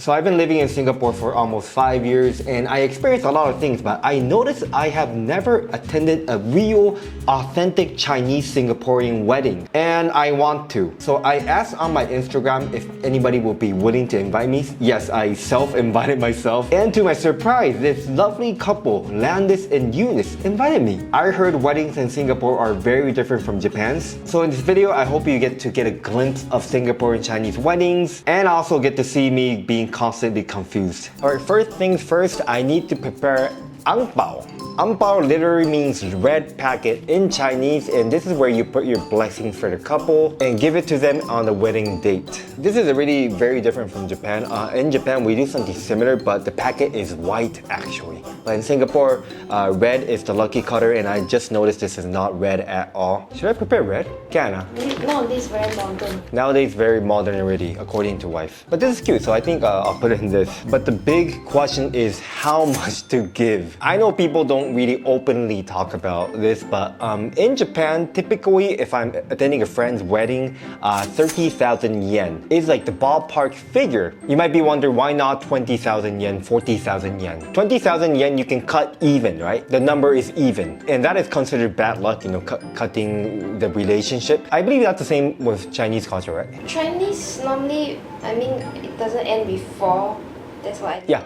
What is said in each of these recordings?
So I've been living in Singapore for almost 5 years and I experienced a lot of things, but I noticed I have never attended a real, authentic Chinese Singaporean wedding. And I want to. So I asked on my Instagram if anybody would be willing to invite me. Yes, I self-invited myself. And to my surprise, this lovely couple, Landon and Eunice, invited me. I heard weddings in Singapore are very different from Japan's. So in this video, I hope you get a glimpse of Singaporean Chinese weddings and also get to see me being constantly confused. Alright, first things first, I need to prepare Angbao. Angbao literally means red packet in Chinese, and this is where you put your blessings for the couple and give it to them on the wedding date. This is really very different from Japan. In Japan, we do something similar, but the packet is white actually. But in Singapore, red is the lucky color, and I just noticed this is not red at all. Should I prepare red? Can Nowadays very modern. Nowadays very modern already, according to wife. But this is cute, so I think I'll put it in this. But the big question is how much to give. I know people don't really openly talk about this, but in Japan, typically if I'm attending a friend's wedding, 30,000 yen is like the ballpark figure. You might be wondering why not 20,000 yen, 40,000 yen. 20,000 yen you can cut even, right? The number is even. And that is considered bad luck, you know, cutting the relationship. I believe that's the same with Chinese culture, right? Chinese normally, I mean, it doesn't end with 4. That's why. Yeah.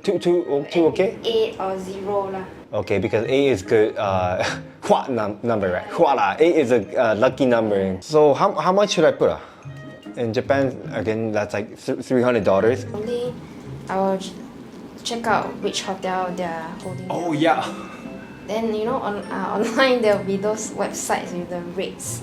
Two okay? 8 or 0 lah. Okay, because 8 is good HUAT number, right? HUAT AH, 8 is a lucky number. So how much should I put? In Japan, again, that's like $300. Only I will check out which hotel they are holding. Oh yeah. Then you know online there will be those websites with the rates.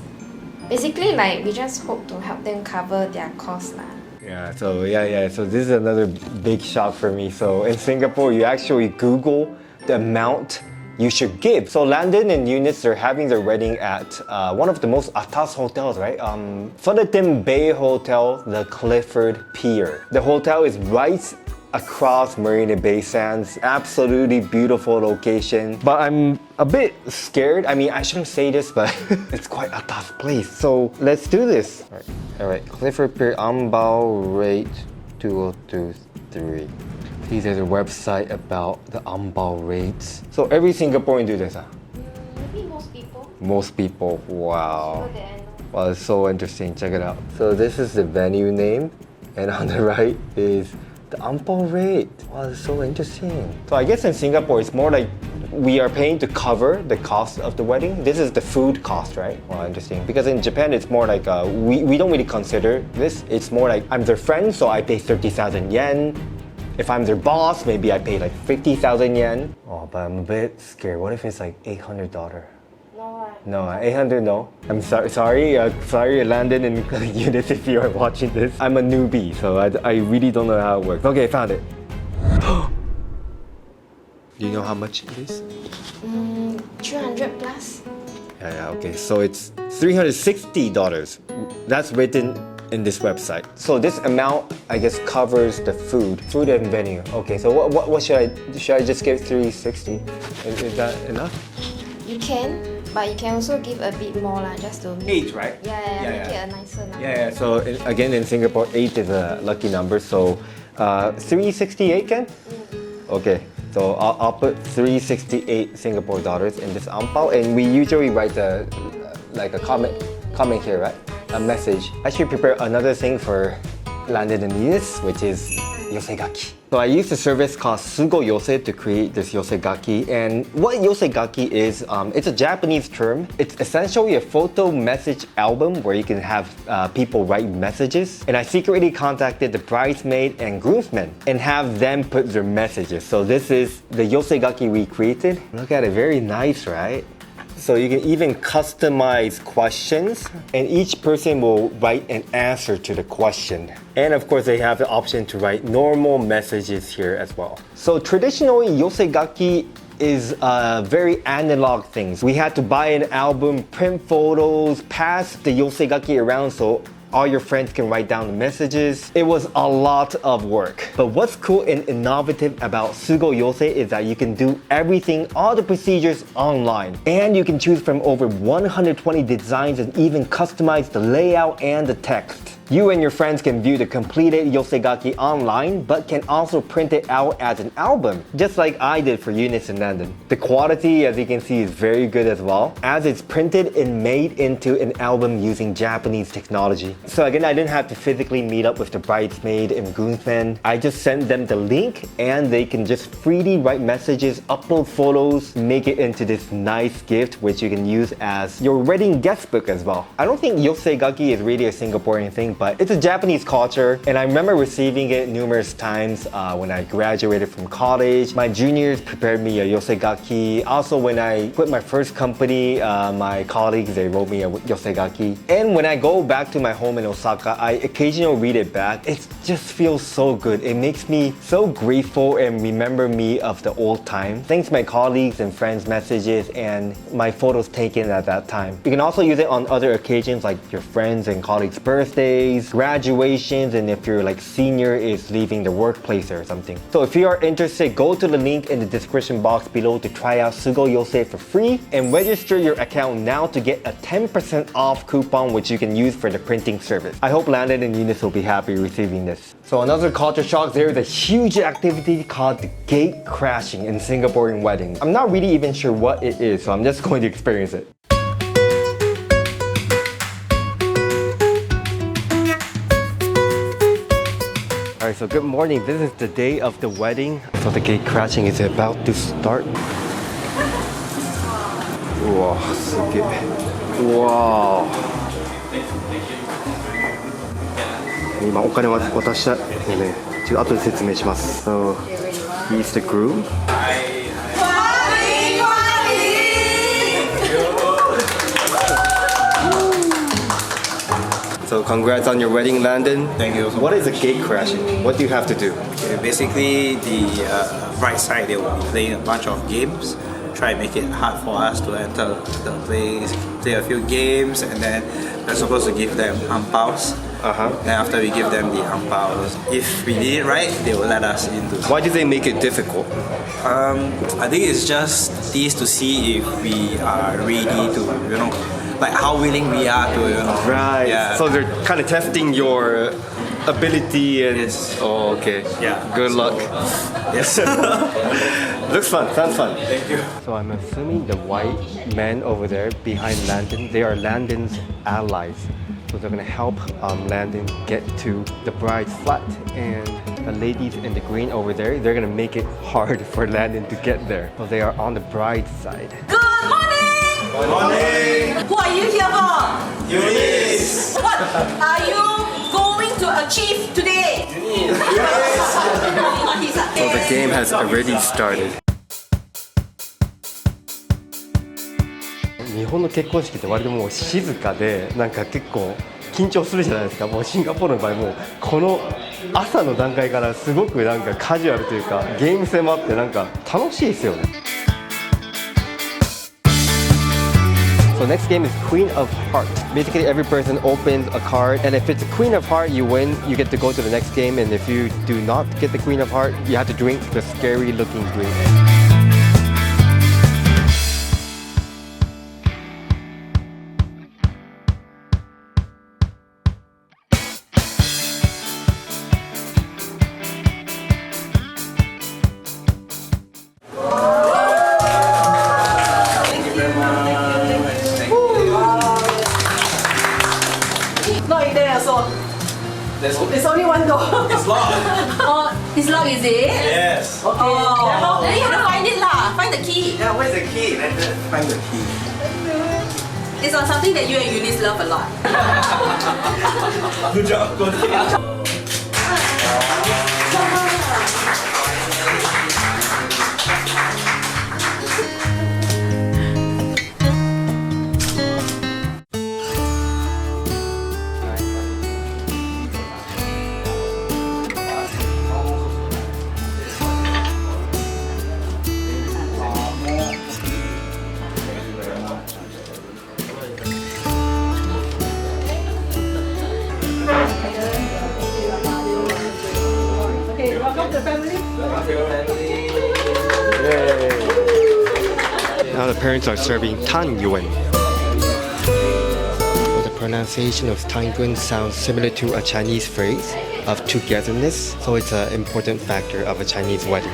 Basically, like we just hope to help them cover their costs lah. Yeah, so so this is another big shock for me. So in Singapore, you actually Google the amount you should give. So Landon and Eunice are having their wedding at one of the most atas hotels, right? Fullerton Bay Hotel, the Clifford Pier. The hotel is right across Marina Bay Sands. Absolutely beautiful location. But I'm a bit scared. I mean, I shouldn't say this, but it's quite a tough place. So let's do this. All right. Clifford Pier, Angbao rate 2023. These are the website about the Angbao rates. So every Singaporean do this, huh? Maybe most people. Most people, wow. Sure that I know. Wow, it's so interesting, check it out. So this is the venue name, and on the right is the Angbao rate. Wow, it's so interesting. So I guess in Singapore, it's more like we are paying to cover the cost of the wedding. This is the food cost, right? Wow, interesting. Because in Japan, it's more like, we don't really consider this. It's more like, I'm their friend, so I pay 30,000 yen. If I'm their boss, maybe I pay like 50,000 yen. Oh, but I'm a bit scared. What if it's like $800? No, 800 no. I'm sorry, Landon and Eunice, if you are watching this. I'm a newbie, so I really don't know how it works. Okay, found it. Do you know how much it is? 300 plus. Yeah, okay. So it's $360. That's written in this website. So this amount, I guess, covers the food and venue. Okay, so what should I just give 360? Is that enough? You can, but you can also give a bit more lah, just to make 8, right? Yeah, make it a nicer number. Yeah. So again, in Singapore, 8 is a lucky number. So 368 can? Okay. So I'll put 368 Singapore dollars in this Angbao, and we usually write like a comment here, right? A message. I should prepare another thing for Landon and Eunice, which is yosegaki. So I used a service called Sugoyose to create this yosegaki, and what yosegaki is, it's a Japanese term. It's essentially a photo message album where you can have people write messages, and I secretly contacted the bridesmaid and groomsmen and have them put their messages. So this is the yosegaki we created. Look at it, very nice, right? So you can even customize questions, and each person will write an answer to the question. And of course, they have the option to write normal messages here as well. So traditionally, yosegaki is very analog things. We had to buy an album, print photos, pass the yosegaki around so all your friends can write down the messages. It was a lot of work. But what's cool and innovative about Sugoyose is that you can do everything, all the procedures online. And you can choose from over 120 designs and even customize the layout and the text. You and your friends can view the completed yosegaki online, but can also print it out as an album, just like I did for Eunice and Landon. The quality, as you can see, is very good as well, as it's printed and made into an album using Japanese technology. So again, I didn't have to physically meet up with the bridesmaid and groomsmen. I just sent them the link and they can just freely write messages, upload photos, make it into this nice gift which you can use as your wedding guest book as well. I don't think yosegaki is really a Singaporean thing, but it's a Japanese culture, and I remember receiving it numerous times when I graduated from college. My juniors prepared me a yosegaki. Also, when I quit my first company, my colleagues, they wrote me a yosegaki. And when I go back to my home in Osaka, I occasionally read it back. It just feels so good. It makes me so grateful and remember me of the old time. Thanks to my colleagues and friends' messages and my photos taken at that time. You can also use it on other occasions like your friends and colleagues' birthdays, graduations, and if your senior is leaving the workplace or something. So if you are interested, go to the link in the description box below to try out Sugoyose for free and register your account now to get a 10% off coupon which you can use for the printing service. I hope Landon and Eunice will be happy receiving this. So another culture shock, there is a huge activity called the Gatecrashing in Singaporean weddings. I'm not really even sure what it is, so I'm just going to experience it. Alright, so good morning. This is the day of the wedding. So the gate crashing is about to start. Wow, so good. Wow. 今お金渡したので、ちょっと後で説明します。So, he's the groom. So congrats on your wedding, Landon. Thank you so much. What is a gate crashing? What do you have to do? Okay, basically, the bride side, they will be playing a bunch of games. Try and make it hard for us to enter the place, play a few games, and then we're supposed to give them angpaos. Then after we give them the angpaos, if we did it right, they will let us into. Why do they make it difficult? I think it's just this to see if we are ready to, like how willing we are to, Right. Yeah. So they're kind of testing your ability and. Yes. Oh, okay. Yeah. Good luck. Yes. Looks fun. Sounds fun. Thank you. So I'm assuming the white men over there behind Landon, they are Landon's allies. So they're gonna help Landon get to the bride's flat, and the ladies in the green over there, they're gonna make it hard for Landon to get there. So they are on the bride's side. Good morning! Good morning. Who are you here for? Eunice. What are you going to achieve today? So the game has already started. 日本の結婚式って割ともう静かでなんか結構緊張するじゃないですか。もうシンガポールの場合もうこの朝の段階からすごくなんかカジュアルというかゲーム性もあってなんか楽しいですよね。So next game is Queen of Hearts. Basically every person opens a card, and if it's a Queen of Heart, you win. You get to go to the next game, and if you do not get the Queen of Heart, you have to drink the scary looking drink. Not in there, so it's only one door. It's locked. Oh, it's locked, is it? Yes. Okay. Oh, then you have to find it lah. Find the key. Yeah, where's the key? Let's find the key. It's on something that you and Eunice love a lot. Good job. Good job. Yay. Now the parents are serving tan yuan. So the pronunciation of Tangun sounds similar to a Chinese phrase of togetherness, so it's an important factor of a Chinese wedding.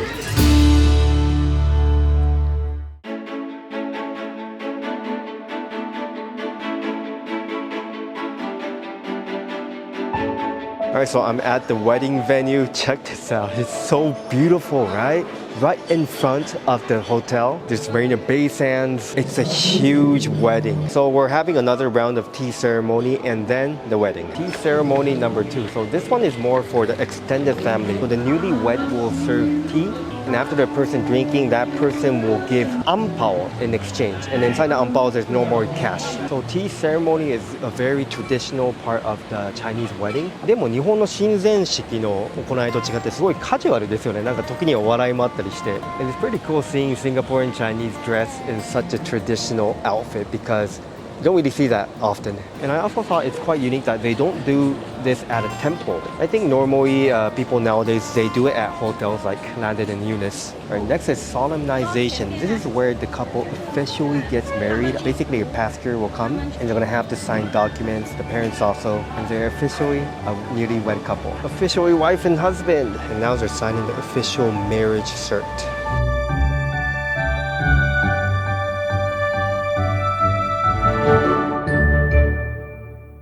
Alright, so I'm at the wedding venue. Check this out. It's so beautiful, right? Right in front of the hotel, there's Marina Bay Sands. It's a huge wedding. So we're having another round of tea ceremony and then the wedding. Tea ceremony number 2. So this one is more for the extended family. So the newlywed will serve tea, and after the person drinking, that person will give angpao in exchange. And inside the angpao, there's no more cash. So tea ceremony is a very traditional part of the Chinese wedding. でも日本の親善式の行いと違ってすごいカジュアルですよね。なんか時にはお笑いもあったりして。And it's pretty cool seeing Singaporean Chinese dress in such a traditional outfit because you don't really see that often. And I also thought it's quite unique that they don't do this at a temple. I think normally people nowadays, they do it at hotels like Landon and Eunice. All right, next is Solemnization. This is where the couple officially gets married. Basically, a pastor will come and they're gonna have to sign documents, the parents also, and they're officially a newlywed couple. Officially wife and husband. And now they're signing the official marriage cert.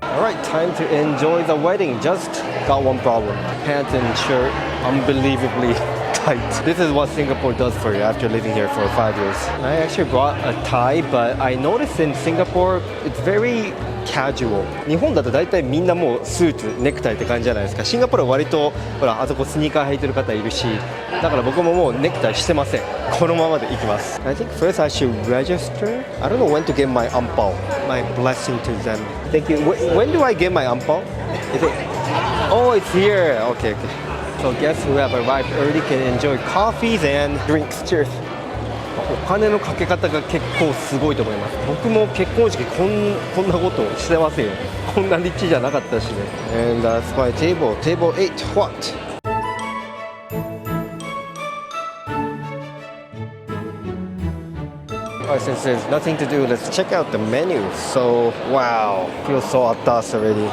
Alright, time to enjoy the wedding. Just got one problem. Pants and shirt, unbelievably tight. This is what Singapore does for you after living here for 5 years. I actually brought a tie, but I noticed in Singapore, it's very casual. 日本だと大体みんなもうスーツ、ネクタイって感じじゃないですか。シンガポールは割とほらあそこスニーカー履いてる方いるし、だから僕ももうネクタイしてません。このままで行きます。I think first I should register. I don't know when to get my angpao, my blessing to them. Thank you. When do I get my angpao? Is it? Oh, it's here. Okay, okay. So guests who have arrived early can enjoy coffees and drinks. Cheers. お金のかけ方が結構すごいと思います。僕も結婚式こんなことしてませんよ。こんな立地じゃなかったしね。And that's my table. Table 8. What? Alright, since there's nothing to do, let's check out the menu. So, wow. Feels so atas already.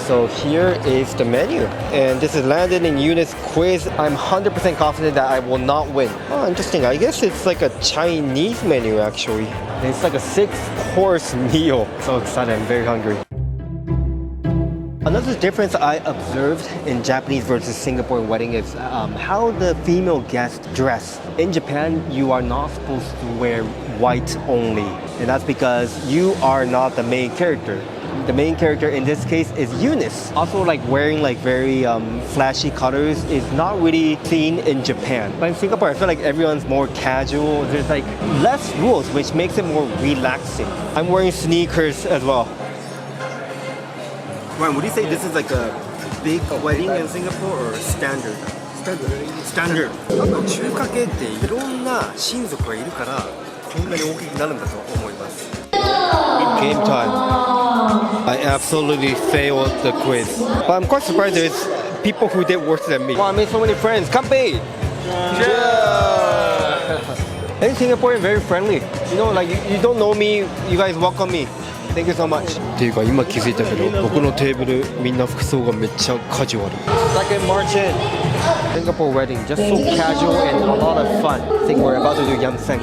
So here is the menu, and this is Landon and Eunice quiz. I'm 100% confident that I will not win. Oh, interesting. I guess it's like a Chinese menu actually. It's like a 6-course meal. So excited, I'm very hungry. Another difference I observed in Japanese versus Singapore wedding is how the female guests dress. In Japan, you are not supposed to wear white only, and that's because you are not the main character. The main character in this case is Eunice. Also, like wearing like very flashy colors is not really seen in Japan. But in Singapore, I feel like everyone's more casual. There's like less rules, which makes it more relaxing. I'm wearing sneakers as well. Ryan, would you say this is like a big wedding in Singapore or standard? Standard. 中華系っていろんな親族がいるからこんなに大きくなるんだと思います。Game time. I absolutely failed the quiz. But I'm quite surprised there's people who did worse than me. Wow, I made so many friends. Kanpei! Yeah! And Singaporean very friendly. You know, like you don't know me, you guys welcome me. Thank you so much. っていうか今気づいたけど僕のテーブルみんな服装がめっちゃカジュアル。Second march in. Singapore wedding, just so casual and a lot of fun. I think we're about to do yam seng.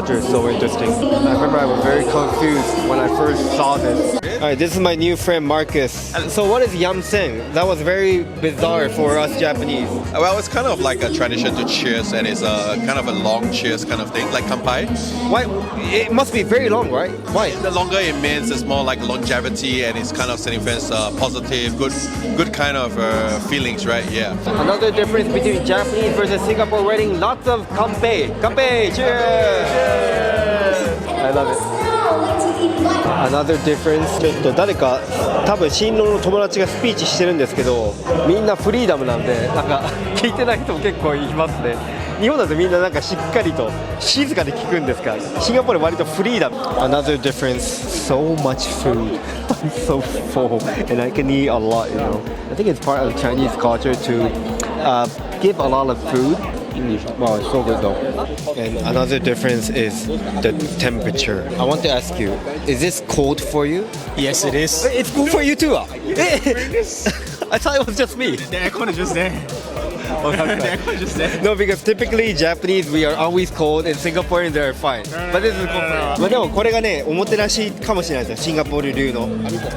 Is so interesting. I remember I was very confused when I first saw this. Alright, this is my new friend Marcus. So what is yam seng? That was very bizarre for us Japanese. Well, it's kind of like a tradition to cheers, and it's a kind of a long cheers kind of thing, like kanpai. Why? It must be very long, right? Why? The longer it means, it's more like longevity, and it's kind of signifies positive, good kind of feelings, right? Yeah. Another difference between Japanese versus Singapore wedding, lots of kanpei. Kanpei, cheers! I love it. Another difference ちょっと誰か多分新郎の友達がスピーチしてるんですけどみんなフリーダムなんでなんか聞いてない人も結構いますね日本だとみんななんかしっかりと静かで聞くんですがシンガポール割とフリーダム Another difference so much food I'm so full and I can eat a lot you know I think it's part of Chinese culture to give a lot of food Wow, it's so good though. And another difference is the temperature. I want to ask you, is this cold for you? Yes, it is. It's cool for you too. I thought it was just me. The aircon is just there. The aircon is just there. No, because typically Japanese we are always cold and Singaporeans are fine. But this is cold for you. まあでもこれがね、おもてなしかもしれないですよ。シンガポール流の。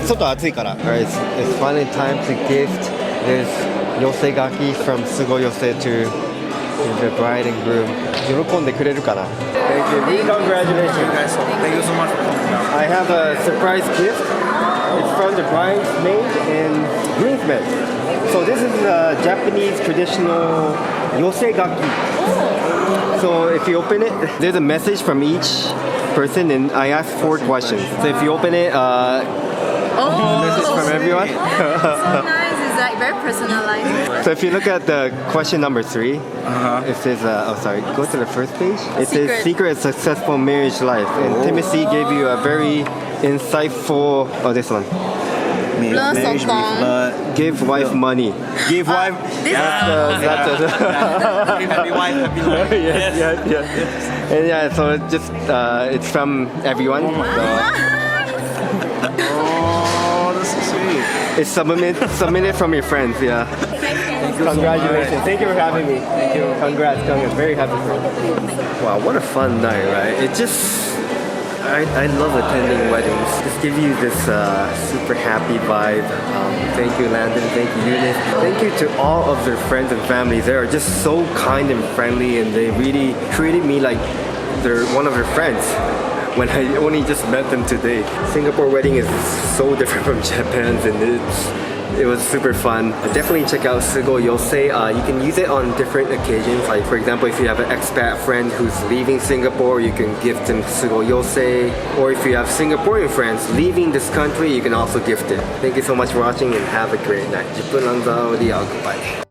外暑いから。Alright, it's finally time to gift this yosegaki from Sugoyose to the bride and groom. 喜んでくれるかな Thank you. Congratulations. Thank you so much for coming down. I have a surprise gift. It's from the bridesmaid and groomsmen. So this is a Japanese traditional yosegaki. So if you open it, there's a message from each person and I asked 4 questions. So if you open it, message from everyone. So nice. It's like very personalized. So if you look at the question number 3, it says, go to the first page. It says secret successful marriage life. And Timothy gave you a very insightful, this one. Marriage with Give wife money. Give wife. This Happy wife, happy life. yes. And yeah, so it just it's from everyone. So Oh, that's so sweet. it's submitted from your friends. Yeah. Congratulations. Thank you for having me. Thank you. Congrats. Very happy for you. Wow, what a fun night, right? It just I love attending weddings. Just give you this super happy vibe. Thank you, Landon. Thank you, Eunice. Thank you to all of their friends and families. They are just so kind and friendly, and they really treated me like they're one of their friends when I only just met them today. Singapore wedding is so different from Japan's, and it was super fun. Definitely check out Sugoyose. You can use it on different occasions. Like for example, if you have an expat friend who's leaving Singapore, you can gift them Sugoyose. Or if you have Singaporean friends leaving this country, you can also gift it. Thank you so much for watching and have a great night. 10分なんだりあくばい